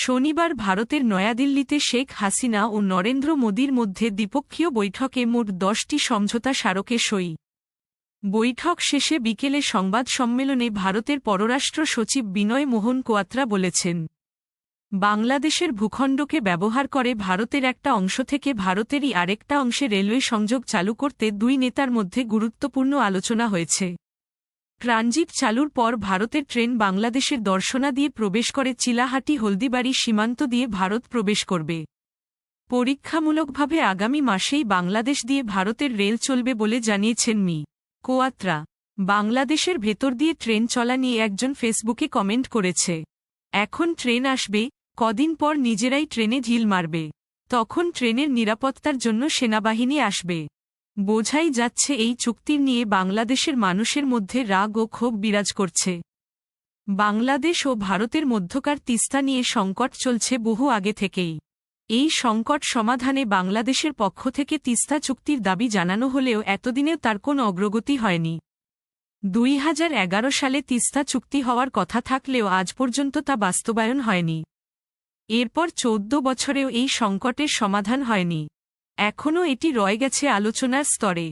শনিবার ভারতের নয়াদিল্লিতে শেখ হাসিনা ও নরেন্দ্র মোদির মধ্যে দ্বিপক্ষীয় বৈঠকে মোট 10টি সমঝোতা স্মারকে সই। বৈঠক শেষে বিকেলে সংবাদ সম্মেলনে ভারতের পররাষ্ট্র সচিব বিনয় মোহন কোয়াত্রা বলেছেন, বাংলাদেশের ভূখণ্ডকে ব্যবহার করে ভারতের একটা অংশ থেকে ভারতেরই আরেকটা অংশে রেলওয়ে সংযোগ চালু করতে দুই নেতার মধ্যে গুরুত্বপূর্ণ আলোচনা হয়েছে। ট্রানজিট চালুর পর ভারতের ট্রেন বাংলাদেশের দর্শনা দিয়ে প্রবেশ করে চিলাহাটি হলদিবাড়ি সীমান্ত দিয়ে ভারত প্রবেশ করবে। পরীক্ষামূলকভাবে আগামী মাসেই বাংলাদেশ দিয়ে ভারতের রেল চলবে বলে জানিয়েছেন মি. কোয়াত্রা। বাংলাদেশের ভেতর দিয়ে ট্রেন চলা নিয়ে একজন ফেসবুকে কমেন্ট করেছে, এখন ট্রেন আসবে, কদিন পর নিজেরাই ট্রেনে ঢিল মারবে, তখন ট্রেনের নিরাপত্তার জন্য সেনাবাহিনী আসবে। বোঝাই যাচ্ছে এই চুক্তির নিয়ে বাংলাদেশের মানুষের মধ্যে রাগ ও ক্ষোভ বিরাজ করছে। বাংলাদেশ ও ভারতের মধ্যকার তিস্তা নিয়ে সংকট চলছে বহু আগে থেকেই। এই সংকট সমাধানে বাংলাদেশের পক্ষ থেকে তিস্তা চুক্তির দাবি জানানো হলেও এতদিনেও তার কোনো অগ্রগতি হয়নি। 2011 সালে তিস্তা চুক্তি হওয়ার কথা থাকলেও আজ পর্যন্ত তা বাস্তবায়ন হয়নি। এরপর 14 বছরেও এই সংকটের সমাধান হয়নি। এখনও এটি রয়ে গেছে আলোচনার স্তরে।